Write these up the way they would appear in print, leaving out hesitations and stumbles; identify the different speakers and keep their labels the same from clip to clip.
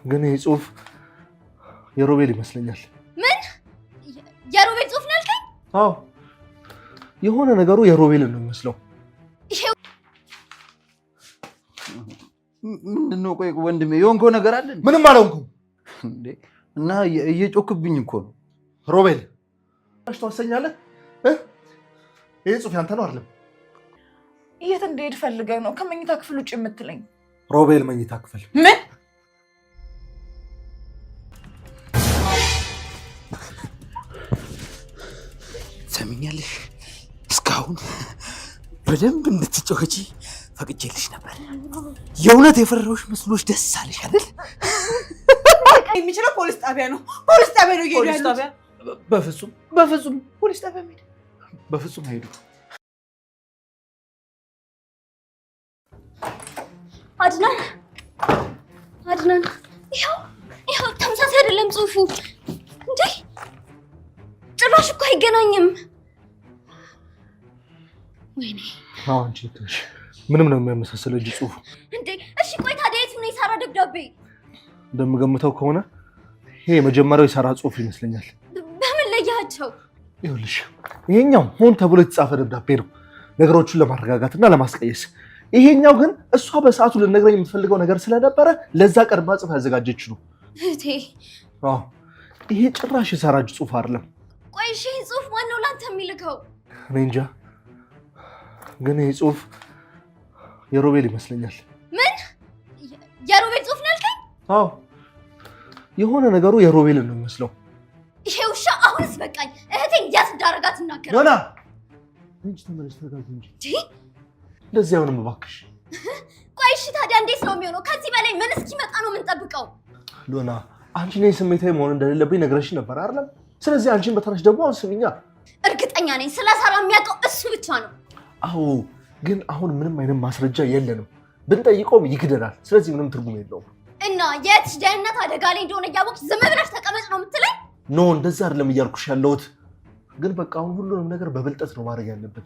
Speaker 1: ግን ይሄ ጽሁፍ የሮቤል ይመስለኛል።
Speaker 2: ምን? የሮቤል ጽሁፍ ነው ያልከኝ?
Speaker 1: አዎ የሆነ ነገሩ የሮቤል ነው የሚመስለው።
Speaker 3: ምንድነው? ቆይ ወንድሜ የሆንከው ነገር አለ?
Speaker 1: ምንም አልሆንኩም
Speaker 3: እንዴ። እና እየጮክብኝ እኮ ነው።
Speaker 1: ሮቤል ታስተኛለህ? ይሄ ጽሁፍ ያንተ ነው አይደለም?
Speaker 4: የት እንደሄድ ፈልገህ ነው ከመኝታ ክፍል ውጭ የምትለኝ?
Speaker 1: ሮቤል መኝታ ክፍል።
Speaker 4: ምን?
Speaker 3: ሰሚኛለሽ? እስካሁን በደንብ እንድትጮኸጂ ፈቅጄልሽ ነበር። የእውነት የፈራሁሽ መስሎሽ ደስ አለሽ አይደል?
Speaker 4: የሚችለው ፖሊስ ጣቢያ ነው። ፖሊስ ጣቢያ ነው እየሄዱ ያሉት።
Speaker 1: በፍጹም ፖሊስ ጣቢያ ሄዱ። በፍጹም ሄዱ።
Speaker 2: አድናን ይኸው ተመሳሳይ አይደለም ጽሁፉ እንዴ? ጭራሽ እኮ አይገናኝም። ወይኔ
Speaker 1: አንቺ ትንሽ ምንም ነው የሚያመሳስለው እንጂ ጽሁፉ
Speaker 2: እንዴ። እሺ ቆይ ታዲያ የት ነው የሳራ ደብዳቤ?
Speaker 1: እንደምገምተው ከሆነ ይሄ የመጀመሪያው የሳራ ጽሁፍ ይመስለኛል።
Speaker 2: በምን ለያቸው?
Speaker 1: ይኸውልሽ ይሄኛው ሆን ተብሎ የተጻፈ ደብዳቤ ነው ነገሮቹን ለማረጋጋትና ለማስቀየስ። ይሄኛው ግን እሷ በሰዓቱ ልነግረኝ የምትፈልገው ነገር ስለነበረ ለዛ ቀድማ ጽፋ ያዘጋጀች ነው።
Speaker 2: እህቴ
Speaker 1: ይሄ ጭራሽ የሳራ እጅ ጽሁፍ አይደለም።
Speaker 2: ቆይ እሺ ይሄ ጽሁፍ ማነው ላንተ የሚልከው?
Speaker 1: እኔ እንጃ፣ ግን ይሄ ጽሁፍ የሮቤል ይመስለኛል።
Speaker 2: ምን? የሮቤል ጽሁፍ ነው ያልከኝ?
Speaker 1: አዎ የሆነ ነገሩ የሮቤል ነው የሚመስለው።
Speaker 2: ይሄ ውሻ አሁንስ በቃኝ። እህቴን የት እንዳደረጋት እናገራለሁ።
Speaker 1: ሎና እንጂ ተመለስ፣ ተረጋጊ እንጂ እንደዚህ አሁንም እባክሽ።
Speaker 2: ቆይ እሺ ታዲያ እንዴት ነው የሚሆነው? ከዚህ በላይ ምን እስኪመጣ ነው የምንጠብቀው?
Speaker 1: ሎና አንቺ ነኝ ስሜታዊ መሆን እንደሌለብኝ ነግረሽ ነበር አይደል? ስለዚህ አንቺን በተራሽ ደግሞ አስብኛ።
Speaker 2: እርግጠኛ ነኝ ስለ ሳራ የሚያውቀው እሱ ብቻ ነው።
Speaker 1: አዎ ግን አሁን ምንም አይነት ማስረጃ የለንም። ብንጠይቀውም ይክደናል። ስለዚህ ምንም ትርጉም የለውም።
Speaker 2: እና የትሽ ደህንነት አደጋ ላይ እንደሆነ እያወቅሽ ዝም ብለሽ ተቀመጭ ነው የምትለኝ?
Speaker 1: ኖ እንደዛ አይደለም እያልኩሽ ያለሁት። ግን በቃ አሁን ሁሉንም ነገር በብልጠት ነው ማድረግ ያለብን።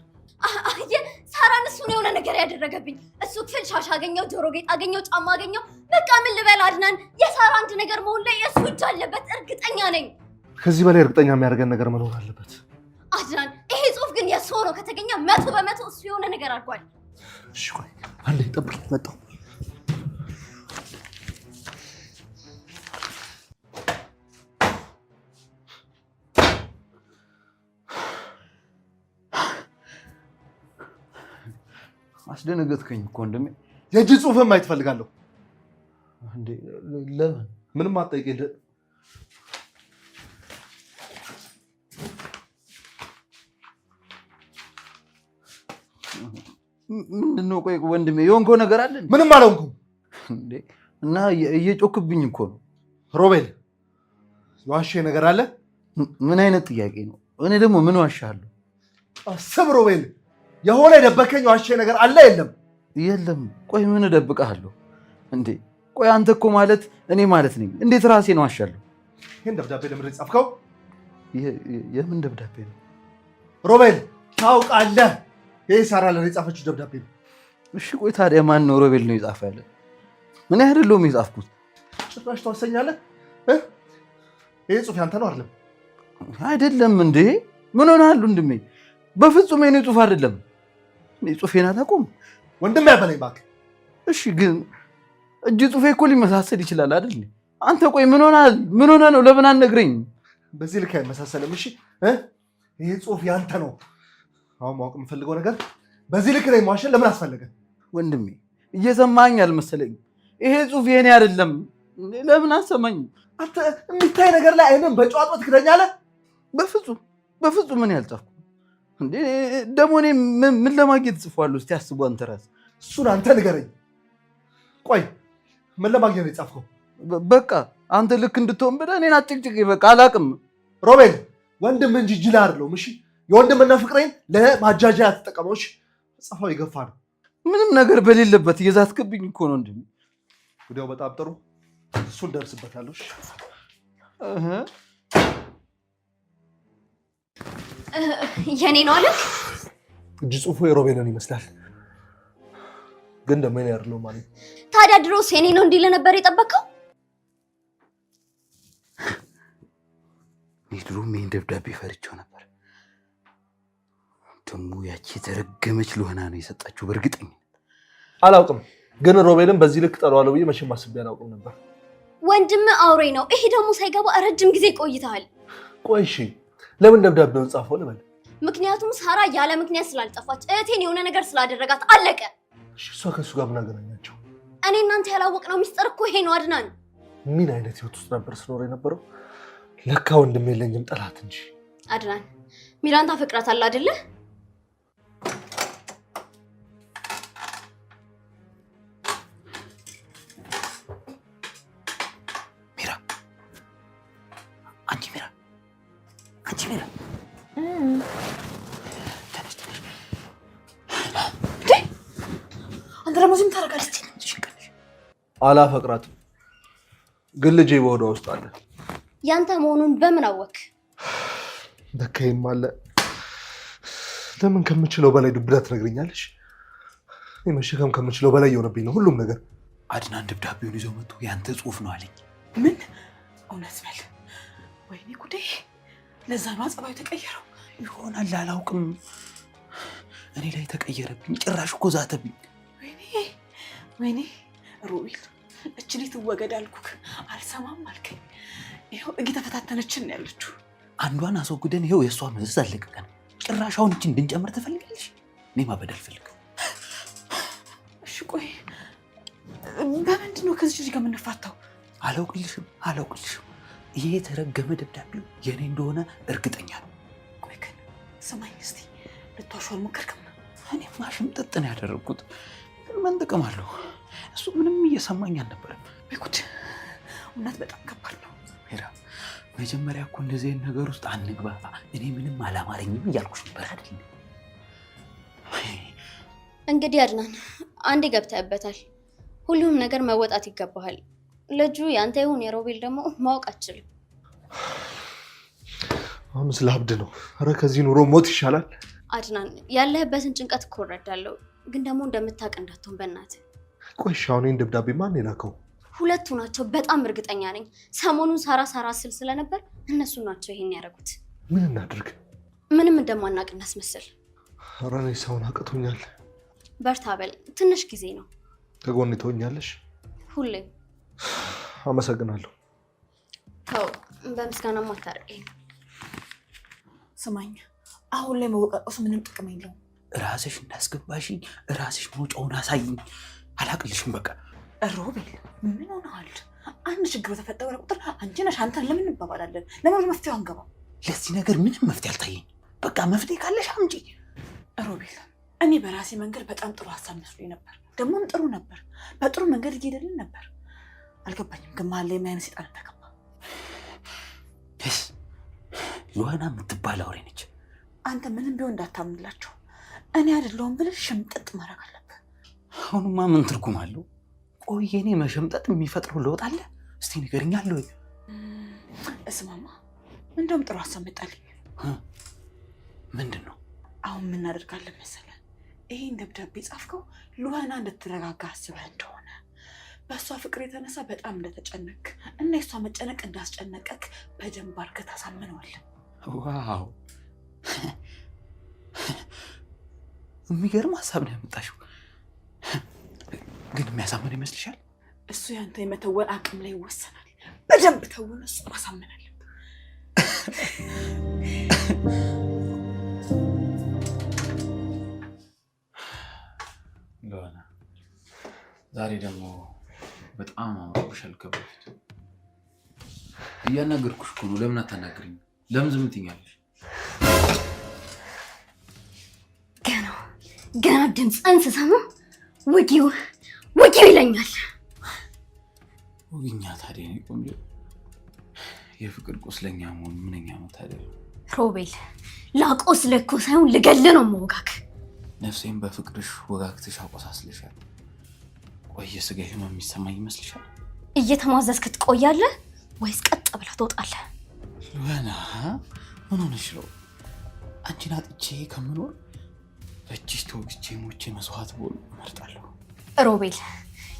Speaker 2: ሳራን እሱ ነው የሆነ ነገር ያደረገብኝ። እሱ ክፍል ሻሽ አገኘው፣ ጆሮ ጌጥ አገኘው፣ ጫማ አገኘው። በቃ ምን ልበል አድናን፣ የሳራ አንድ ነገር መሆን ላይ የእሱ እጅ አለበት። እርግጠኛ ነኝ።
Speaker 1: ከዚህ በላይ እርግጠኛ የሚያደርገን ነገር መኖር አለበት።
Speaker 2: አድናን ይሄ ጽሁፍ ግን የእሱ ሆኖ ከተገኘ 100% እሱ የሆነ ነገር አድርጓል።
Speaker 1: እሺ ቆይ አንዴ ጠብቂ፣ መጣሁ።
Speaker 3: አስደነገጥከኝ እኮ ወንድሜ።
Speaker 1: የእጅ ጽሁፍም ማየት እፈልጋለሁ።
Speaker 3: እንዴ ለምን?
Speaker 1: ምንም አትጠይቂ።
Speaker 3: ምንድነው? ቆይ ወንድሜ የሆንከው ነገር አለ?
Speaker 1: ምንም አልሆንኩም።
Speaker 3: እንዴ እና እየጮክብኝ እኮ ነው።
Speaker 1: ሮቤል ዋሽ ነገር አለ?
Speaker 3: ምን አይነት ጥያቄ ነው? እኔ ደግሞ ምን ዋሻለሁ?
Speaker 1: አስብ ሮቤል፣ የሆነ የደበከኝ ዋሽ ነገር አለ? የለም።
Speaker 3: የለም። ቆይ ምን እደብቅሃለሁ እንዴ? ቆይ አንተ እኮ ማለት እኔ ማለት ነኝ። እንዴት ራሴን ዋሻለሁ?
Speaker 1: ይሄን ደብዳቤ ለምን ጻፍከው?
Speaker 3: የምን ደብዳቤ ነው
Speaker 1: ሮቤል? ታውቃለህ ይሄ ሳራ ለኔ የጻፈችው ደብዳቤ ነው።
Speaker 3: እሺ ቆይ ታዲያ ማን ነው ሮቤል ነው የጻፈ ያለ? ምን አይደለም የጻፍኩት።
Speaker 1: ጭራሽ ተወሰኛለህ? ይሄ ጽሁፍ ያንተ ነው አይደለም?
Speaker 3: አይደለም እንዴ? ምን ሆነሃል ወንድሜ? በፍጹም የኔ ጽሁፍ አይደለም። እኔ ጽሁፌን አታውቁም
Speaker 1: ወንድሜ፣ ያበለኝ እባክህ።
Speaker 3: እሺ ግን እጅ ጽሁፌ እኮ ሊመሳሰል ይችላል አይደል? አንተ ቆይ ምን ሆነሃል? ምን ሆነ ነው? ለምን አትነግረኝ?
Speaker 1: በዚህ ልክ አይመሳሰልም። እሺ ይሄ ጽሁፍ ያንተ ነው። አሁን ማወቅ የምፈልገው ነገር በዚህ ልክ ላይ መዋሸት ለምን አስፈለገ?
Speaker 3: ወንድሜ እየሰማኝ አልመሰለኝ። ይሄ ጽሁፍ የኔ አይደለም። ለምን አሰማኝ?
Speaker 1: አንተ የሚታይ ነገር ላይ አይነን በጨዋታ ትክደኛለህ?
Speaker 3: በፍጹም ምን ያልጻፍኩ እንዴ? ደግሞ እኔ ምን ለማግኘት ጽፏለሁ? እስቲ አስቡ አንተ ራስህ።
Speaker 1: እሱን አንተ ንገረኝ። ቆይ ምን ለማግኘት ነው የጻፍከው?
Speaker 3: በቃ አንተ ልክ እንድትሆን ብለህ እኔን አጭቅጭቅ። በቃ አላቅም።
Speaker 1: ሮቤል ወንድም እንጂ ጅል አይደለሁም። እሺ የወንድምና ፍቅሬን ለማጃጃ ተጠቀመሽ። ጻፋው የገፋ ነው።
Speaker 3: ምንም ነገር በሌለበት እየዛትክብኝ እኮ ነው እንዴ?
Speaker 1: ወዲያው በጣም ጥሩ። እሱን ደርስበታለሁ።
Speaker 2: የኔ ነው አለ።
Speaker 1: እጅ ጽሁፉ የሮቤልን ይመስላል፣ ግን ደግሞ የኔ አይደለም ማለት።
Speaker 2: ታዲያ ድሮስ የኔ ነው እንዲል ነበር የጠበቀው?
Speaker 3: ድሮም ይሄን ደብዳቤ ፈርቼው ነበር። ደግሞ ያቺ የተረገመች ልሆና ነው የሰጣችሁ በእርግጠኝነት።
Speaker 1: አላውቅም፣ ግን ሮቤልን በዚህ ልክ ጠለዋለሁ ብዬ መቼም አስቤ አላውቅም ነበር።
Speaker 2: ወንድም አውሬ ነው። ይሄ ደግሞ ሳይገባ ረጅም ጊዜ ቆይተሃል።
Speaker 1: ቆይ እሺ፣ ለምን ደብዳቤውን ጻፈው ልበል?
Speaker 2: ምክንያቱም ሳራ ያለ ምክንያት ስላልጠፋች እህቴን የሆነ ነገር ስላደረጋት አለቀ።
Speaker 1: እሺ፣ እሷ ከእሱ ጋር ምን አገናኛቸው?
Speaker 2: እኔ እናንተ ያላወቅነው ሚስጥር እኮ ይሄ ነው አድናን።
Speaker 1: ምን አይነት ህይወት ውስጥ ነበር ስኖር የነበረው? ለካ ወንድም የለኝም ጠላት እንጂ።
Speaker 2: አድናን ሚራን ታፈቅራታለህ አይደለ?
Speaker 3: ሚራ
Speaker 4: አንተ ደግሞ ዝም ታደርጋለህ?
Speaker 1: አላፈቅራትም፣ ግን ልጄ በሆዷ ውስጥ አለ።
Speaker 2: ያንተ መሆኑን በምን አወክ?
Speaker 1: በካይም አለ። ለምን ከምችለው በላይ ዱብዳ ትነግረኛለሽ? እኔ መሸከም ከምችለው በላይ የሆነብኝ ነው ሁሉም ነገር።
Speaker 3: አድናን ደብዳቤውን ይዞ መጥቶ ያንተ ጽሑፍ ነው አለኝ።
Speaker 4: ምን? እውነት በል። ወይኔ ጉዴ! ለዛ ነው ጸባዩ ተቀየረው
Speaker 3: ይሆናል። አላውቅም፣ እኔ ላይ ተቀየረብኝ። ጭራሽ እኮ ዛተብኝ።
Speaker 4: ወይኔ ሮቤል፣ እች ልጅ ትወገድ አልኩክ፣ አልሰማም አልከኝ። ይኸው እየተፈታተነችን ያለችው።
Speaker 3: አንዷን አስወግደን ይኸው የእሷ መዘዝ አለቀቀን። ጭራሽ አሁን እችን እንድንጨምር ትፈልጋለሽ? እኔ ማበድ አልፈልግም።
Speaker 4: እሺ ቆይ በምንድን ነው ከዚህ ልጅ ጋር የምንፋታው?
Speaker 3: አላውቅልሽም። ይሄ የተረገመ ደብዳቤው የኔ እንደሆነ እርግጠኛ ነው።
Speaker 4: ቆይ ግን ስማኝ እስቲ፣ ልትዋሸው አልሞከርክም?
Speaker 3: እኔማ ሽምጥጥ ነው ያደረግኩት። ምን ጥቅም አለው? እሱ ምንም እየሰማኝ አልነበረም።
Speaker 4: ጉድ! እውነት በጣም ከባድ ነው።
Speaker 3: ሜራ፣ መጀመሪያ እኮ እንደዚህ አይነት ነገር ውስጥ አንግባ። እኔ ምንም አላማረኝም እያልኩሽ ነበር አይደል?
Speaker 2: እንግዲህ አድናን አንዴ ገብተህበታል። ሁሉም ነገር መወጣት ይገባሃል። ልጁ ያንተ ይሁን የሮቤል ደግሞ ማወቅ አትችልም።
Speaker 1: አሁን ስለ አብድ ነው። ኧረ ከዚህ ኑሮ ሞት ይሻላል።
Speaker 2: አድናን ያለህበትን ጭንቀት እኮ እረዳለሁ፣ ግን ደግሞ እንደምታውቅ እንዳትሆን በእናትህ።
Speaker 1: ቆይ አሁን ይህን ደብዳቤ ማን የላከው?
Speaker 2: ሁለቱ ናቸው፣ በጣም እርግጠኛ ነኝ። ሰሞኑን ሳራ ስል ስለነበር እነሱ ናቸው ይሄን ያደረጉት።
Speaker 1: ምን እናድርግ?
Speaker 2: ምንም እንደማናውቅ እናስመስል።
Speaker 1: ኧረ እኔ ሰውን አቅቶኛል።
Speaker 2: በርታ በል፣ ትንሽ ጊዜ ነው።
Speaker 1: ከጎኔ ትሆኛለሽ?
Speaker 2: ሁሌም።
Speaker 1: አመሰግናለሁ።
Speaker 2: ተው፣ በምስጋናማ አታርቀኝ።
Speaker 4: ስማኝ፣ አሁን ላይ መወቃቀሱ ምንም ጥቅም የለውም።
Speaker 3: ራስሽ እንዳስገባሽኝ ራስሽ መውጫውን አሳይኝ። አላቅልሽም በቃ።
Speaker 4: ሮቤል ምን ሆነሃል? አንድ ችግር በተፈጠረ ቁጥር አንቺ ነሽ አንተን ለምን እንባባላለን? ለምን መፍትሄው አንገባም?
Speaker 3: ለዚህ ነገር ምንም መፍትሄ አልታየኝ። በቃ መፍትሄ ካለሽ አምጪ።
Speaker 4: ሮቤል፣ እኔ በራሴ መንገድ በጣም ጥሩ ሀሳብ መስሎኝ ነበር። ደግሞም ጥሩ ነበር። በጥሩ መንገድ እየሄደልን ነበር። አልገባኝም ግን መሀል ላይ ምን አይነት ሰይጣን ተገባ?
Speaker 3: ሉሃና የምትባል አውሬ ነች።
Speaker 4: አንተ ምንም ቢሆን እንዳታምንላቸው። እኔ አይደለሁም ብለህ ሽምጥጥ ማድረግ አለብህ።
Speaker 3: አሁንማ ምን ትርጉም አለው? ቆይ የኔ መሸምጠጥ የሚፈጥረው ለውጥ አለ? እስቲ ንገረኝ። አለ ወይ?
Speaker 4: እስማማ፣ እንደውም ጥሩ ሀሳብ መጣልኝ።
Speaker 3: ምንድን ነው?
Speaker 4: አሁን ምን እናደርጋለን መሰለህ? ይሄን ደብዳቤ ጻፍከው ሉሃና እንድትረጋጋ አስበህ እንደሆነ፣ በእሷ ፍቅር የተነሳ በጣም እንደተጨነቅ እና የእሷ መጨነቅ እንዳስጨነቀክ በደንብ አድርገህ ታሳምነዋለህ።
Speaker 3: ዋው! የሚገርም ሀሳብ ነው ያመጣሽው። ግን የሚያሳምን ይመስልሻል?
Speaker 4: እሱ ያንተ የመተወን አቅም ላይ ይወሰናል። በደንብ ተውን፣ እሱ ማሳመን አለብህ።
Speaker 5: ሉሃና፣ ዛሬ ደግሞ በጣም አምሮብሻል። ከበፊቱ እያናገርኩሽ እኮ ነው። ለምን አታናግሪኝ? ለምን ዝም ትይኛለሽ?
Speaker 2: ገና ድምፅህን ስሰማ ውጊው ይለኛል።
Speaker 5: ውግኛ ታዲያ እኔ ቆንጆ የፍቅር ቁስለኛ መሆን ምንኛ ነው ታዲያ?
Speaker 2: ሮቤል፣ ላቆስልህ እኮ ሳይሆን ልገልህ ነው የምወጋክ።
Speaker 5: ነፍሴን በፍቅርሽ ወጋግተሽ አቆሳስልሻል። ቆይ የስጋ ህመም የሚሰማኝ ይመስልሻል?
Speaker 2: እየተሟዘዝክ ትቆያለህ ወይስ ቀጥ ብለህ ትወጣለህ?
Speaker 5: ሉሃና፣ ምን ሆነሽ ነው? አንቺን አጥቼ ከምኖር በእጅሽ ተወግቼ ሞቼ መስዋዕት ብሆን እመርጣለሁ።
Speaker 2: ሮቤል፣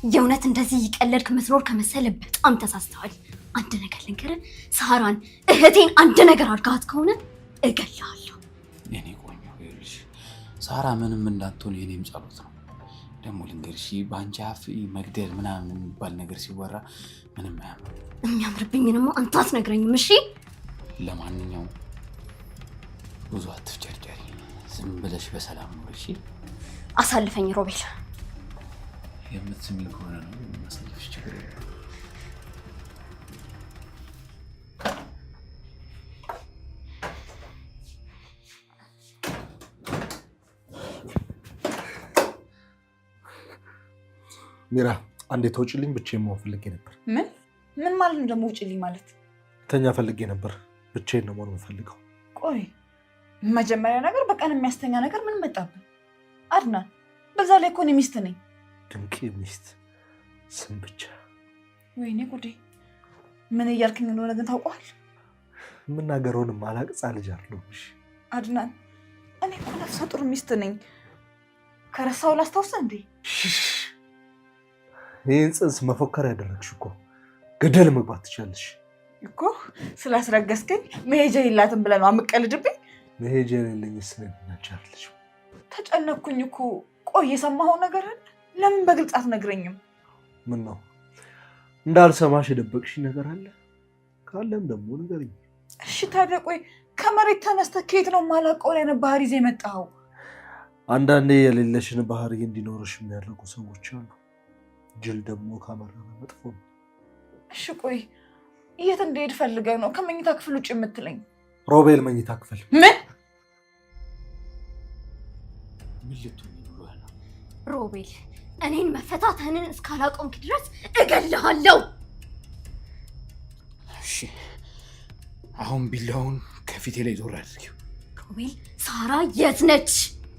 Speaker 2: የእውነት እንደዚህ እየቀለድክ መስኖር ከመሰለ በጣም ተሳስተዋል። አንድ ነገር ልንገርህ፣ ሳራን እህቴን አንድ ነገር አድርጋት ከሆነ እገልሃለሁ።
Speaker 5: የኔ ቆንጆ ይኸውልሽ፣ ሳራ ምንም እንዳትሆን የኔም ጸሎት ነው። ደግሞ ልንገርሽ በአንቺ አፍ መግደል ምናምን የሚባል ነገር ሲወራ ምንም አያምርም።
Speaker 2: የሚያምርብኝንማ አንተ አትነግረኝም። እሺ
Speaker 5: ለማንኛውም ብዙ አትፍጨርጨሪ፣ ዝም ብለሽ በሰላም ኑር። እሺ
Speaker 2: አሳልፈኝ ሮቤል።
Speaker 5: የምትስሚኝ ከሆነ ነው የማሳልፍሽ፣ ችግር የለም።
Speaker 1: ሚራ አንዴ ተውጭልኝ፣ ብቻዬን መሆን ፈልጌ ነበር።
Speaker 4: ምን ማለት ነው ደግሞ ውጭልኝ ማለት?
Speaker 1: ተኛ ፈልጌ ነበር፣ ብቻዬን ነው መሆን የምፈልገው።
Speaker 4: ቆይ መጀመሪያ ነገር በቀን የሚያስተኛ ነገር ምን መጣብን? አድናን፣ በዛ ላይ እኮ እኔ ሚስት ነኝ።
Speaker 1: ድንቅ ሚስት ስም ብቻ።
Speaker 4: ወይኔ ጉዴ! ምን እያልክኝ እንደሆነ ግን ታውቀዋል?
Speaker 1: የምናገረውንም አላቅጻ ልጅ አለሁሽ።
Speaker 4: አድናን፣ እኔ እኮ ነፍሰ ጡር ሚስት ነኝ። ከረሳው ላስታውሰህ እንዴ?
Speaker 1: ይህን ጽንስ መፎከር ያደረግሽ እኮ ገደል መግባት ትችላለሽ
Speaker 4: እኮ። ስላስረገዝከኝ መሄጃ የላትም ብለህ ነው አምቀልድብኝ?
Speaker 1: መሄጃ የሌለኝ ስለናቻለሽ።
Speaker 4: ተጨነኩኝ እኮ። ቆይ የሰማኸው ነገር አለ? ለምን በግልጽ አትነግረኝም?
Speaker 1: ምን ነው እንዳልሰማሽ የደበቅሽ ነገር አለ? ካለም ደግሞ ንገሪኝ።
Speaker 4: እሺ ታዲያ ቆይ ከመሬት ተነስተህ ከየት ነው የማላውቀውን አይነት ባህሪ ይዘህ የመጣኸው?
Speaker 1: አንዳንዴ የሌለሽን ባህሪ እንዲኖርሽ የሚያደርጉ ሰዎች አሉ። ጅል ደግሞ ካመረረ መጥፎ ነው።
Speaker 4: እሺ ቆይ የት እንደሄድ ፈልገህ ነው ከመኝታ ክፍል ውጭ የምትለኝ?
Speaker 1: ሮቤል መኝታ ክፍል።
Speaker 4: ምን
Speaker 5: ልትሆኚ ነው?
Speaker 2: ሮቤል እኔን መፈታተንን እስካላቆምክ ድረስ እገልሃለሁ።
Speaker 5: እሺ አሁን ቢላውን ከፊቴ ላይ ዞር አድርጊው።
Speaker 2: ሮቤል ሳራ የት ነች?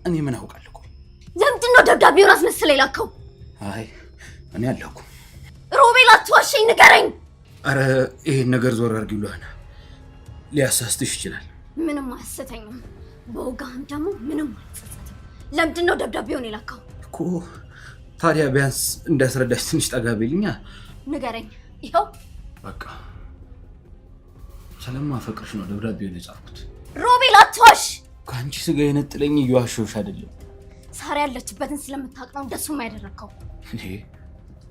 Speaker 5: እኔ ምን አውቃለሁ? ቆይ
Speaker 2: ለምንድን ነው ደብዳቤውን አስመስለህ የላከው?
Speaker 5: አይ እኔ አላውቅም።
Speaker 2: ሮቤል አትዋሸኝ፣ ንገረኝ።
Speaker 5: አረ ይሄን ነገር ዞር አድርጊው። ለሆነ ሊያሳስትሽ ይችላል።
Speaker 2: ምንም አያሰተኝም። በወጋህም ደግሞ ምንም አልጸጸትም። ለምንድን ነው ደብዳቤውን የላከው?
Speaker 5: እኮ ታዲያ ቢያንስ እንዳስረዳሽ ትንሽ ጠጋ በይልኛ።
Speaker 2: ንገረኝ። ይኸው
Speaker 5: በቃ ስለማፈቅርሽ ነው ደብዳቤውን የጻፍኩት።
Speaker 2: ሮቤል አትዋሽ።
Speaker 5: ከአንቺ ስጋ የነጥለኝ እየዋሸሁሽ አይደለም።
Speaker 2: ሳራ ያለችበትን ስለምታውቅ ነው እንደሱም ያደረግከው።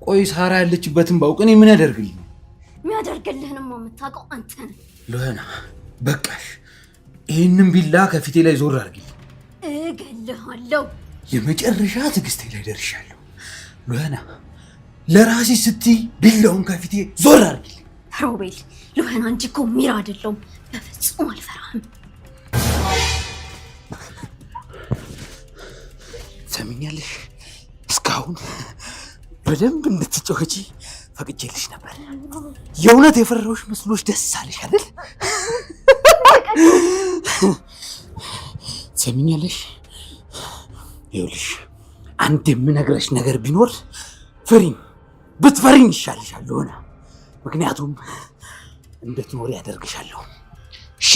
Speaker 5: ቆይ ሳራ ያለችበትን ባውቅ እኔ ምን ያደርግልኝ?
Speaker 2: የሚያደርግልህንማ የምታውቀው አንተ ነህ።
Speaker 5: ሎና በቃሽ። ይህንን ቢላ ከፊቴ ላይ ዞር አድርጊልኝ።
Speaker 2: እገልሃለሁ።
Speaker 5: የመጨረሻ ትዕግስቴ ላይ ደርሻለሁ። ሎና ለራሴ ስትይ ቢላውን ከፊቴ ዞር አድርጊልኝ።
Speaker 2: ሮቤል ሎና እንጂ እኮ ሚራ አይደለሁም። በፍጹም አልፈራህም።
Speaker 5: ሰምኛለሽ? እስካሁን በደንብ እንድትጮኸጂ ፈቅጄልሽ ነበር። የእውነት የፈራሁሽ መስሎሽ ደስ አለሽ አይደል? ሰምኛለሽ? ይኸውልሽ አንድ የምነግረሽ ነገር ቢኖር ፍሪኝ፣ ብትፈሪኝ ይሻልሻል ሆነ። ምክንያቱም እንድትኖሪ ያደርግሻለሁ። እሺ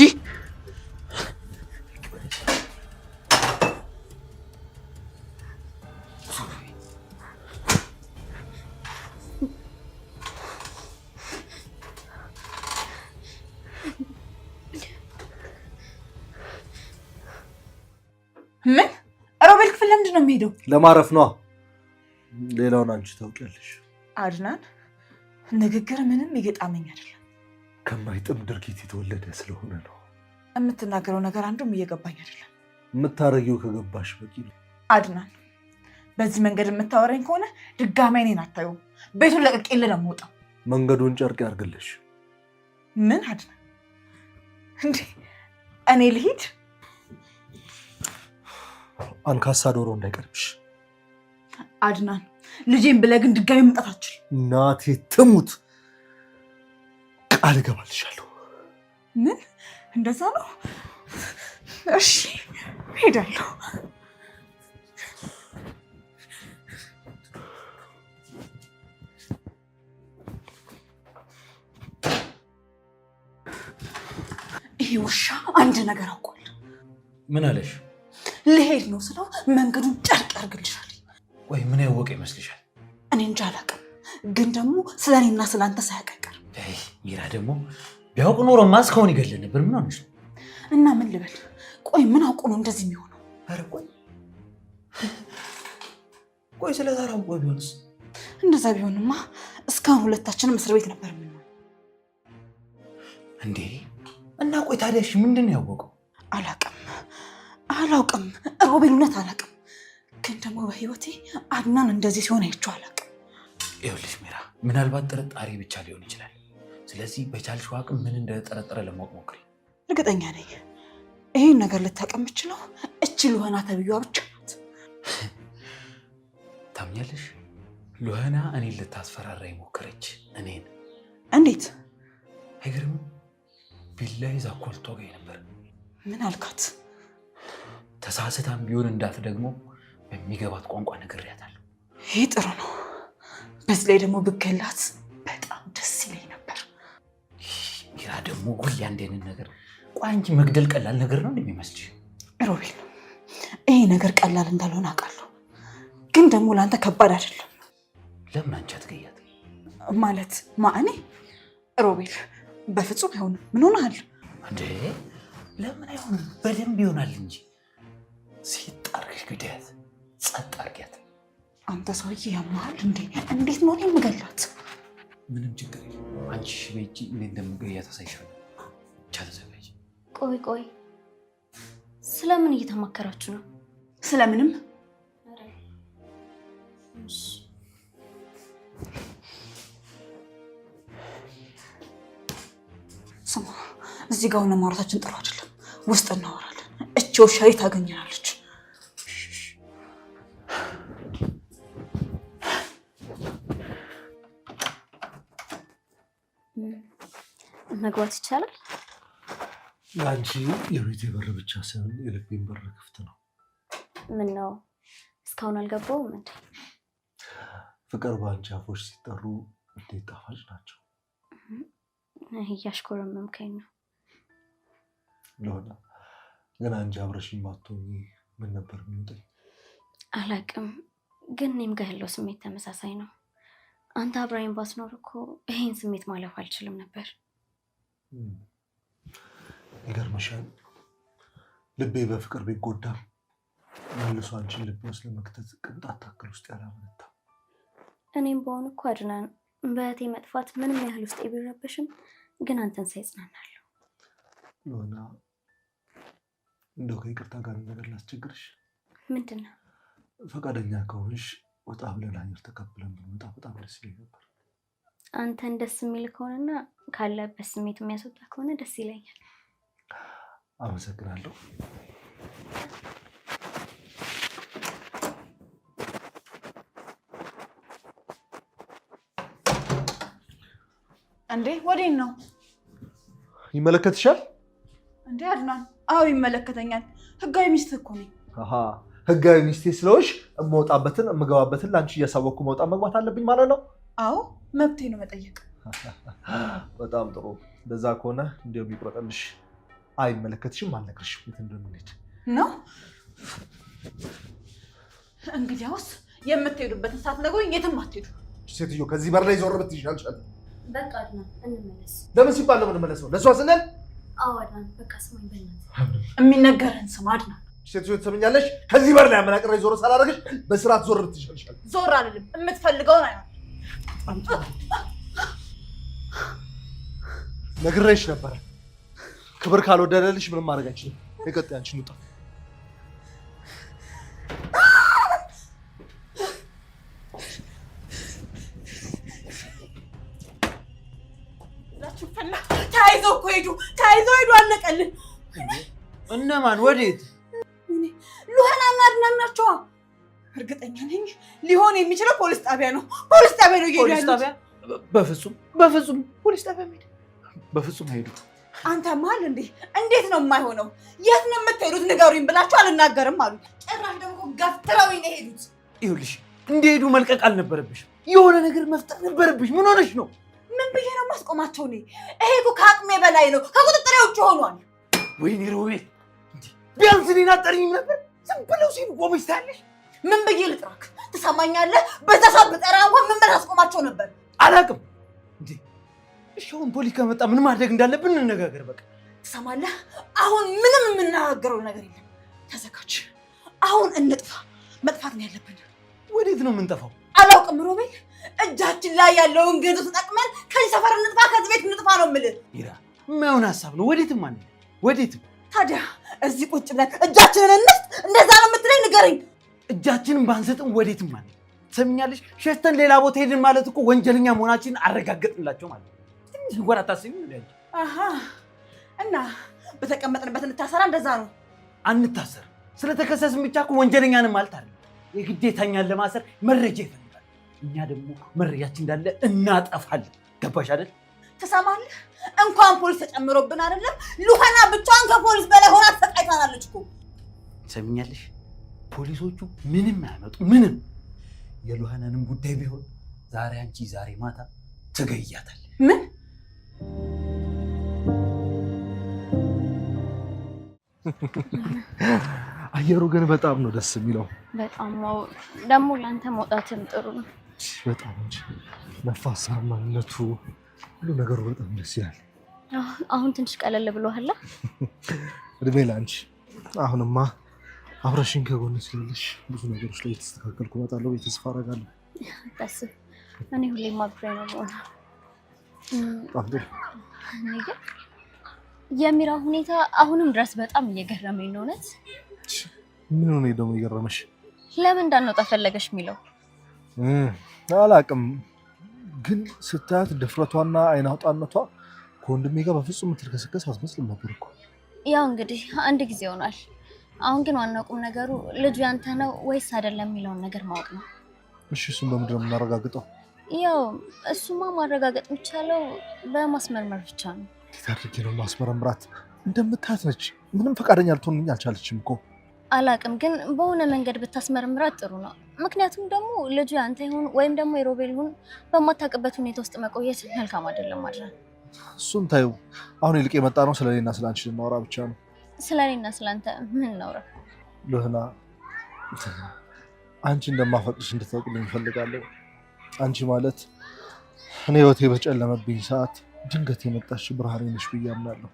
Speaker 4: ምን? ሮቤል ክፍል ለምንድን ነው የሚሄደው?
Speaker 1: ለማረፍ ነዋ። ሌላውን አንቺ ታውቂያለሽ።
Speaker 4: አድናን ንግግር ምንም እየጣመኝ አይደለም።
Speaker 1: ከማይጥም ድርጊት የተወለደ ስለሆነ ነው።
Speaker 4: የምትናገረው ነገር አንዱም እየገባኝ አይደለም።
Speaker 1: የምታረጊው ከገባሽ በቂ ነው።
Speaker 4: አድናን በዚህ መንገድ የምታወራኝ ከሆነ ድጋሚ እኔን አታዩም። ቤቱን ለቅቄልህ ነው የምወጣው።
Speaker 1: መንገዱን ጨርቅ ያርግልሽ።
Speaker 4: ምን አድናን? እንዴ እኔ ልሂድ?
Speaker 1: አንካሳ ዶሮ እንዳይቀርብሽ
Speaker 4: አድናን። ልጄን ብለህ ግን ድጋሚ መምጣት አትችልም።
Speaker 1: እናቴ ትሙት ቃል እገባልሻለሁ።
Speaker 4: ምን? እንደዛ ነው? እሺ ሄዳለሁ። ይሄ ውሻ አንድ ነገር አውቋል።
Speaker 5: ምን አለሽ?
Speaker 4: ልሄድ ነው ስለው መንገዱን ጨርቅ ያርግልሻል።
Speaker 5: ወይ ምን ያወቀ ይመስልሻል?
Speaker 4: እኔ እንጃ አላውቅም፣ ግን ደግሞ ስለ እኔና ስለ አንተ ሳያውቅ አይቀርም።
Speaker 5: ሚራ ደግሞ ቢያውቅ ኖሮማ እስካሁን ይገድለን ነበር። ምን ሆነሽ ነው?
Speaker 4: እና ምን ልበል? ቆይ ምን አውቆ ነው እንደዚህ የሚሆነው?
Speaker 5: ኧረ ቆይ ስለ ዛሬ አውቆ ቢሆንስ?
Speaker 4: እንደዛ ቢሆንማ እስካሁን ሁለታችንም እስር ቤት ነበር የምንሆነው።
Speaker 5: እንዴ እና ቆይ ታዲያ እሺ ምንድን ነው ያወቀው?
Speaker 4: አላውቅም ሮቤል፣ እውነት አላውቅም። ግን ደግሞ በህይወቴ አድናን እንደዚህ ሲሆን አይቼው አላውቅም።
Speaker 5: ይኸውልሽ ሚራ፣ ምናልባት ጥርጣሬ ብቻ ሊሆን ይችላል። ስለዚህ በቻልሽው አቅም ምን እንደተጠረጠረ ለማወቅ ሞክሪ።
Speaker 4: እርግጠኛ ነኝ ይሄን ነገር ልታውቅ የምችለው እቺ ሉሃና ተብዬዋ ብቻ ናት።
Speaker 5: ታምኛለሽ? ሉሃና እኔን ልታስፈራራ ሞከረች። እኔን?
Speaker 4: እንዴት?
Speaker 5: አይገርምም? ቢላ ይዛ እኮ ልትወጋኝ ነበር።
Speaker 4: ምን አልካት?
Speaker 5: ተሳስታም ቢሆን እንዳት ደግሞ በሚገባት ቋንቋ ነግሬያታለሁ።
Speaker 4: ይህ ጥሩ ነው። በዚህ ላይ ደግሞ ብገላት በጣም ደስ ይለኝ ነበር።
Speaker 5: ሚራ ደግሞ ሁሌ አንድ አይነት ነገር። ቆይ አንቺ መግደል ቀላል ነገር ነው እንደሚመስልሽ?
Speaker 4: ሮቤል፣ ይሄ ነገር ቀላል እንዳልሆነ አውቃለሁ፣ ግን ደግሞ ለአንተ ከባድ አይደለም።
Speaker 5: ለምን አንቺ አትገያት?
Speaker 4: ማለት ማእኔ? ሮቤል በፍጹም አይሆንም። ምን ሆነሃል
Speaker 5: እንዴ? ለምን አይሆንም? በደንብ ይሆናል እንጂ። ሲጣርሽ ግዳያት፣ ጸጥ አድርጊያት።
Speaker 4: አንተ ሰውዬ ያማሃል እንዴ? እንዴት ነው የምገላት?
Speaker 5: ምንም ችግር የለም። አንቺ እሺ በይጂ፣ እኔ እንደምገያት አሳይሻለሁ። ብቻ ተዘጋጂ።
Speaker 2: ቆይ ስለምን እየተማከራችሁ ነው?
Speaker 4: ስለምንም። ስማ፣ እዚህ ጋር ሆነ ማውራታችን ጥሩ አይደለም። ውስጥ እናወራለን። እቺ ወሻሪ ታገኘናለች።
Speaker 2: መግባት ይቻላል?
Speaker 1: ለአንቺ የቤቴ በር ብቻ ሳይሆን የልቤን በር ክፍት ነው።
Speaker 2: ምን ነው እስካሁን አልገባውም እንዴ?
Speaker 1: ፍቅር በአንቺ አፎች ሲጠሩ እንዴት ጣፋጭ ናቸው።
Speaker 2: እያሽኮረመምከኝ ነው።
Speaker 1: ለሆነ ግን አንቺ አብረሽኝ ባትሆኚ ምን ነበር የሚውጠኝ?
Speaker 2: አላቅም፣ ግን እኔም ጋር ያለው ስሜት ተመሳሳይ ነው። አንተ አብራኝ ባትኖር እኮ ይሄን ስሜት ማለፍ አልችልም ነበር።
Speaker 1: ይገርምሻል፣ ልቤ በፍቅር ቢጎዳ መልሶ አንቺን ልቤ ውስጥ ለመክተት ቅንጣት ታክል ውስጥ ያላመነታ።
Speaker 2: እኔም በሆን እኮ አድናን በእህቴ መጥፋት ምንም ያህል ውስጥ ቢረበሽም ግን አንተን ሳይጽናናለሁ።
Speaker 1: ለሆነ እንደው ከይቅርታ ጋር ነገር ላስቸግርሽ።
Speaker 2: ምንድን ነው?
Speaker 1: ፈቃደኛ ከሆንሽ ወጣ ብለን አየር ተቀብለን ብንወጣ በጣም ደስ ይለኝ ነበር።
Speaker 2: አንተን ደስ የሚል ከሆነና ካለበት ስሜት የሚያስወጣ ከሆነ ደስ ይለኛል።
Speaker 1: አመሰግናለሁ።
Speaker 4: እንዴ ወዴት ነው?
Speaker 1: ይመለከትሻል
Speaker 4: እንዴ አድናን? አዎ ይመለከተኛል። ህጋዊ ሚስት እኮ ነኝ።
Speaker 1: ህጋዊ ሚስቴ ስለሆንሽ እምወጣበትን እምገባበትን ለአንቺ እያሳወቅኩ መውጣት መግባት አለብኝ ማለት ነው?
Speaker 4: አዎ መብቴ ነው መጠየቅ።
Speaker 1: በጣም ጥሩ። እንደዛ ከሆነ እንዲያው ይቆረጠልሽ። አይመለከትሽም፣ አልነግርሽም የት እንደምንሄድ
Speaker 4: ነው። እንግዲያውስ የምትሄዱበትን ሳትነግሩኝ የትም አትሄዱ።
Speaker 1: ሴትዮ ከዚህ በር ላይ ዞር ብትይ ይሻልሻል።
Speaker 2: በቃ አድናን እንመለስ።
Speaker 1: ለምን ሲባል ነው የምንመለሰው? ለእሷ ስንል?
Speaker 2: አዎ አድናን፣ በቃ ስማኝ በእናትህ።
Speaker 4: የሚነገረን ስማ አድናን።
Speaker 1: ሴትዮ ትሰምኛለሽ? ከዚህ በር ላይ አመናቅሬ ዞር ሳላደርግሽ በስርዓት ዞር ብትይ ይሻልሻል።
Speaker 4: ዞር አልልም። የምትፈልገውን አይሆን
Speaker 1: ነግሬሽ ነበረ። ክብር ካልወደደልሽ ምንም ማድረግ አይችልም። የቀጥ አንቺ ውጣ።
Speaker 4: ተያይዘው እኮ ሄዱ። ተያይዘው ሄዱ። አለቀልን።
Speaker 5: እነማን? ወዴት?
Speaker 4: ሉሃናና አድናን ናቸዋ። እርግጠኛ ነኝ ሊሆን የሚችለው ፖሊስ ጣቢያ ነው። ፖሊስ ጣቢያ ነው እየሄዱ ያሉት።
Speaker 5: በፍጹም ፖሊስ ጣቢያ ሄዱ። በፍጹም ሄዱ።
Speaker 4: አንተ መሀል እንዴ! እንዴት ነው የማይሆነው? የት ነው የምትሄዱት? ንገሩኝ ብላችሁ አልናገርም አሉ። ጭራሽ ደግሞ ገፍትረውኝ ነው የሄዱት።
Speaker 5: ይኸውልሽ እንደሄዱ መልቀቅ አልነበረብሽ፣ የሆነ ነገር መፍጠር ነበረብሽ። ምን ሆነሽ ነው?
Speaker 4: ምን ብዬ ነው ማስቆማቸው? እኔ ይሄ እኮ ከአቅሜ በላይ ነው፣ ከቁጥጥሬ ውጭ ሆኗል።
Speaker 5: ወይኔ ሮቤል፣ ቢያንስ እኔን አጠሪኝም ነበር። ዝም ብለው ሲሉ ቆመች ታያለሽ።
Speaker 4: ምን ብዬ ልጥራክ? ትሰማኛለህ? በዛ ሰዓት ብጠራ እንኳን ምን ብለህ አስቆማቸው ነበር?
Speaker 5: አላውቅም። እንዴ
Speaker 3: እሺ አሁን ፖሊስ ከመጣ ምን ማድረግ እንዳለብን እንነጋገር። በቃ
Speaker 4: ትሰማለህ? አሁን ምንም የምናገረው ነገር የለም። ተዘጋጅ። አሁን እንጥፋ። መጥፋት ነው ያለብን።
Speaker 3: ወዴት ነው የምንጠፋው?
Speaker 4: አላውቅም ሮቤል። እጃችን ላይ ያለውን ገንዘብ ተጠቅመን ከዚህ ሰፈር እንጥፋ፣ ከዚህ ቤት እንጥፋ ነው የምልህ።
Speaker 3: ሚራ የማይሆን ሀሳብ ነው። ወዴትም አንሄድ። ወዴትም።
Speaker 4: ታዲያ እዚህ ቁጭ ብለን እጃችንን እንስጥ? እንደዛ ነው የምትለኝ? ንገረኝ።
Speaker 3: እጃችንን ባንሰጥም ወዴትም አንሄድ። ትሰሚኛለሽ? ሸሽተን ሌላ ቦታ ሄድን ማለት እኮ ወንጀለኛ መሆናችንን አረጋገጥንላቸው ማለት ነው። ትንሽ እንኳን አታስቢም?
Speaker 4: አሃ። እና በተቀመጥንበት እንታሰራ? እንደዛ ነው?
Speaker 3: አንታሰር። ስለተከሰስን ብቻ እኮ ወንጀለኛንም ማለት አይደለም። የግዴታኛን ለማሰር መረጃ ይፈልጋል። እኛ ደግሞ መረጃችን እንዳለ እናጠፋለን። ገባሽ አይደል?
Speaker 4: ትሰማለህ? እንኳን ፖሊስ ተጨምሮብን አይደለም ሉሃና ብቻዋን ከፖሊስ በላይ ሆና ተሰቃይታናለች እኮ።
Speaker 3: ትሰሚኛለሽ? ፖሊሶቹ ምንም አያመጡ ምንም። የሉሃናንም ጉዳይ ቢሆን ዛሬ አንቺ ዛሬ ማታ ትገያታለሽ።
Speaker 4: ምን?
Speaker 1: አየሩ ግን በጣም ነው ደስ የሚለው።
Speaker 2: በጣም ደግሞ ለአንተ መውጣትም ጥሩ ነው።
Speaker 1: በጣም እንጂ ነፋሳማነቱ ሁሉ ነገሩ በጣም ደስ ይላል።
Speaker 2: አሁን ትንሽ ቀለል ብሎሃል።
Speaker 1: እድሜ ለአንቺ። አሁንማ አብረሽኝ ከጎን ስለሌለሽ ብዙ ነገሮች ላይ የተስተካከልኩ እመጣለሁ ብዬ ተስፋ አደርጋለሁ።
Speaker 2: አታስብ፣ እኔ ሁሌም አብሬ ነው የምሆነው። እኔ ግን የሚራ ሁኔታ አሁንም ድረስ በጣም እየገረመኝ ነው። እውነት
Speaker 1: ምን ሆነ ደግሞ የገረመሽ?
Speaker 2: ለምን እንዳንወጣ ፈለገሽ የሚለው
Speaker 1: አላውቅም፣ ግን ስታያት ድፍረቷና አይን አውጣነቷ ከወንድሜ ጋር በፍጹም የምትልከሰከስ አትመስልም ነበር እኮ።
Speaker 2: ያው እንግዲህ አንድ ጊዜ ይሆናል። አሁን ግን ዋናው ቁም ነገሩ ልጁ ያንተ ነው ወይስ አይደለም የሚለውን ነገር ማወቅ ነው።
Speaker 1: እሺ እሱን በምንድን ነው የምናረጋግጠው?
Speaker 2: ያው እሱማ ማረጋገጥ የሚቻለው በማስመርመር ብቻ ነው።
Speaker 1: እንዴት አድርጌ ነው ማስመረምራት? እንደምታያት ነች። ምንም ፈቃደኛ ልትሆንልኝ አልቻለችም እኮ።
Speaker 2: አላውቅም፣ ግን በሆነ መንገድ ብታስመረምራት ጥሩ ነው። ምክንያቱም ደግሞ ልጁ ያንተ ይሁን ወይም ደግሞ የሮቤል ይሁን በማታውቅበት ሁኔታ ውስጥ መቆየት መልካም አይደለም አይደል?
Speaker 1: እሱን ታዩ። አሁን ይልቅ የመጣ ነው ስለ እኔና ስለ አንቺ ልናወራ ብቻ ነው።
Speaker 2: ስለ እኔና ስለ አንተ ምን እናውራ?
Speaker 1: ሉህና፣ አንቺ እንደማፈቅርሽ እንድታውቅልኝ እፈልጋለሁ። አንቺ ማለት እኔ ህይወቴ በጨለመብኝ ሰዓት ድንገት የመጣሽ ብርሃኔ ነሽ ብዬ አምናለሁ።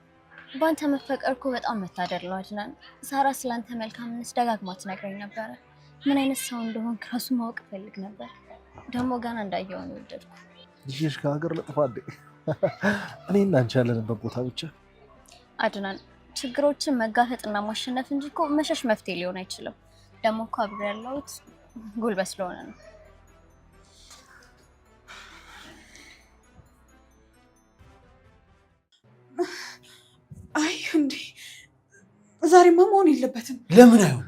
Speaker 2: በአንተ መፈቀር እኮ በጣም መታደል ነው አድናን። ሳራ ስለአንተ መልካምነት ደጋግማ ትነግረኝ ነበረ። ምን አይነት ሰው እንደሆን ከራሱ ማወቅ እፈልግ ነበር። ደግሞ ገና እንዳየውን ወደድኩ።
Speaker 1: ልጅሽ ከሀገር ልጥፋ እንዴ? እኔና አንቺ ያለንበት ቦታ ብቻ
Speaker 2: አድናን፣ ችግሮችን መጋፈጥና ማሸነፍ እንጂ እኮ መሸሽ መፍትሄ ሊሆን አይችልም። ደግሞ እኮ አብሬ ያለሁት ጉልበት ስለሆነ ነው።
Speaker 4: አይ እንዴ ዛሬማ መሆን የለበትም።
Speaker 3: ለምን አይሆን?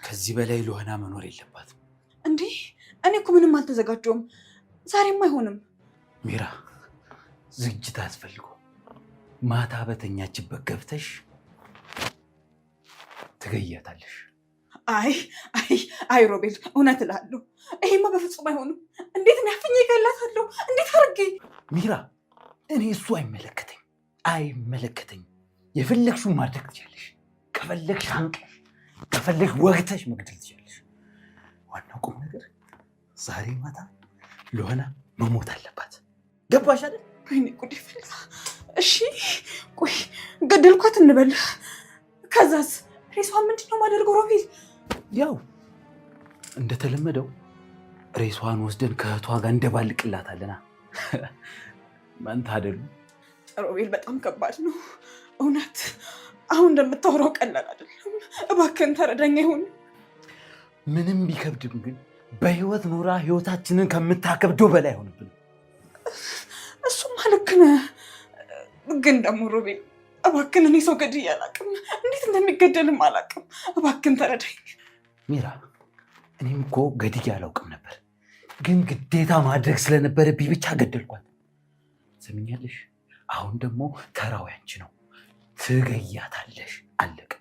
Speaker 3: ከዚህ በላይ ሉሃና መኖር የለባትም።
Speaker 4: እንዴ እኔ እኮ ምንም አልተዘጋጀውም። ዛሬማ አይሆንም።
Speaker 3: ሚራ ዝግጅት አያስፈልገው። ማታ በተኛችበት ገብተሽ ትገያታለሽ።
Speaker 4: አይ አይ አይ ሮቤል እውነት እላለሁ፣ ይሄማ በፍጹም አይሆንም። እንዴት ነው ያፈኘ ይገላታለሁ? እንዴት አድርጌ?
Speaker 3: ሚራ እኔ እሱ አይመለከተኝ። የፈለግሽውን ማድረግ ትችላለሽ። ከፈለግሽ አንቀሽ፣ ከፈለግሽ ወግተሽ መግደል ትችላለሽ። ዋናው ቁም ነገር ዛሬ ማታ ሉሃና መሞት አለባት። ገባሽ አይደል?
Speaker 4: ወይኔ ጉድ ፈላ። እሺ ቆይ ገደልኳት እንበል፣ ከዛስ ሬሷን ምንድን ነው የማደርገው ሮቤል?
Speaker 3: ያው እንደተለመደው ሬሷን ወስደን ከእህቷ ጋር እንደባልቅላታለና መንታ አይደሉ?
Speaker 4: ሮቤል በጣም ከባድ ነው እውነት። አሁን እንደምታወራው ቀላል አይደለም። እባክህን ተረዳኝ። ይሁን
Speaker 3: ምንም ቢከብድም ግን በህይወት ኖራ ህይወታችንን ከምታከብደው በላይ አይሆንብንም።
Speaker 4: እሱማ ልክ ነህ፣ ግን ደግሞ ሮቤል እባክህን እኔ ሰው ገድዬ አላውቅም። እንዴት እንደሚገደልም አላውቅም። እባክህን ተረዳኝ።
Speaker 3: ሚራ እኔም እኮ ገድዬ አላውቅም ነበር፣ ግን ግዴታ ማድረግ ስለነበረብኝ ብቻ ገደልኳት። ሰምኛለሽ? አሁን ደግሞ ተራው ያንቺ ነው። ትገያታለሽ። አለቀ።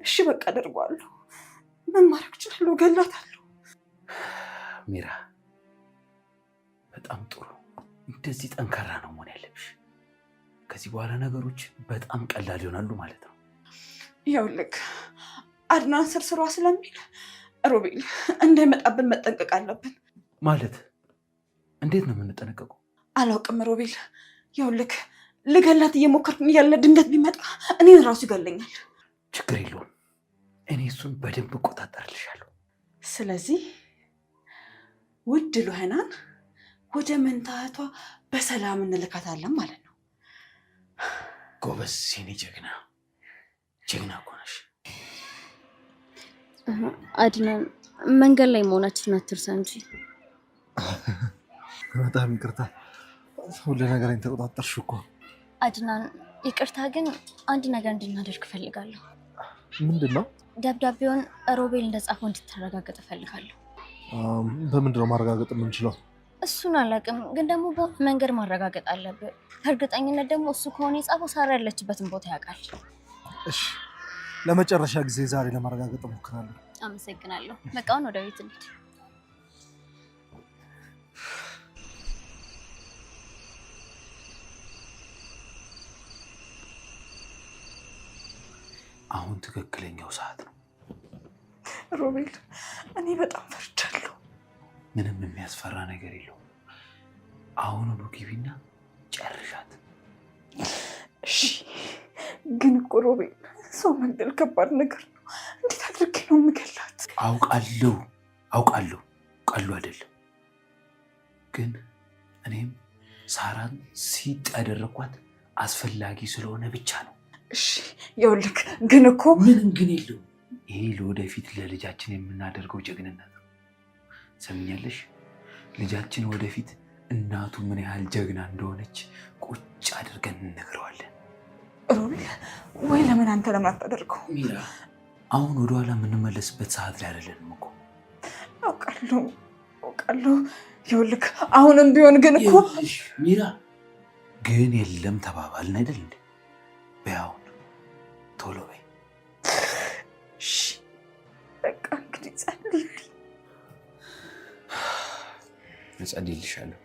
Speaker 4: እሺ በቃ አደርገዋለሁ። ምን ማድረግ እችላለሁ? ገላታለሁ።
Speaker 3: ሚራ በጣም ጥሩ። እንደዚህ ጠንካራ ነው መሆን ያለብሽ። ከዚህ በኋላ ነገሮች በጣም ቀላል ይሆናሉ ማለት ነው።
Speaker 4: ይኸውልህ አድናን ስርስሯ ስለሚል ሮቤል እንዳይመጣብን መጠንቀቅ አለብን።
Speaker 3: ማለት እንዴት ነው የምንጠነቀቀው?
Speaker 4: አላውቅም ሮቤል። ይኸውልህ ልገላት እየሞከርኩ እያለ ድንገት ቢመጣ እኔን ራሱ ይገለኛል።
Speaker 3: ችግር የለውም፣ እኔ እሱን በደንብ እቆጣጠርልሻለሁ።
Speaker 4: ስለዚህ ውድ ሉሃናን ወደ መንታ እህቷ በሰላም እንልካታለን ማለት ነው።
Speaker 3: ጎበዝ፣ የኔ ጀግና እኮ ነሽ።
Speaker 2: አድናን፣ መንገድ ላይ መሆናችንን አትርሳ እንጂ።
Speaker 1: በጣም ይቅርታ፣ ሁሉ ነገሬን ተቆጣጠርሽ እኮ።
Speaker 2: አድናን፣ ይቅርታ ግን አንድ ነገር እንድናደርግ እፈልጋለሁ።
Speaker 1: ምንድን ነው?
Speaker 2: ደብዳቤውን ሮቤል እንደጻፈው እንድታረጋግጥ እፈልጋለሁ።
Speaker 1: በምንድን ነው ማረጋገጥ የምንችለው?
Speaker 2: እሱን አላውቅም፣ ግን ደግሞ መንገድ ማረጋገጥ አለብን። በእርግጠኝነት ደግሞ እሱ ከሆነ የጻፈው ሳራ ያለችበትን ቦታ ያውቃል።
Speaker 1: እሺ፣ ለመጨረሻ ጊዜ ዛሬ ለማረጋገጥ እሞክራለሁ።
Speaker 2: አመሰግናለሁ። በቃውን ወደ ቤት እንሂድ።
Speaker 3: አሁን ትክክለኛው ሰዓት ነው።
Speaker 4: ሮቤል፣ እኔ በጣም ፈርቻለሁ።
Speaker 3: ምንም የሚያስፈራ ነገር የለውም። አሁኑኑ ግቢና ጨርሻት።
Speaker 4: እሺ። ግን እኮ ሮቤል፣ ሰው መግደል ከባድ ነገር ነው። እንዴት አድርጌ ነው የምገላት?
Speaker 3: አውቃለሁ፣ ቀሉ አይደለም። ግን እኔም ሳራን ሲጥ ያደረኳት አስፈላጊ ስለሆነ ብቻ ነው።
Speaker 4: እሺ፣ ይኸውልህ ግን እኮ
Speaker 3: ምንም ግን የለውም። ይሄ ለወደፊት ለልጃችን የምናደርገው ጀግንነት ነው። ሰምኛለሽ? ልጃችን ወደፊት እናቱ ምን ያህል ጀግና እንደሆነች ቁጭ አድርገን እንነግረዋለን።
Speaker 4: ሮቤል፣ ወይ ለምን አንተ ለምን አታደርገው?
Speaker 3: ሚራ፣ አሁን ወደኋላ የምንመለስበት ሰዓት ላይ አይደለንም እኮ።
Speaker 4: አውቃለሁ። ይኸውልህ አሁንም ቢሆን ግን እኮ
Speaker 3: ሚራ፣ ግን የለም ተባባልን አይደል እንዴ? በያውን ቶሎ በይ።
Speaker 4: እሺ በቃ እንግዲህ ጸልይልኝ።
Speaker 3: እጸልይልሻለሁ።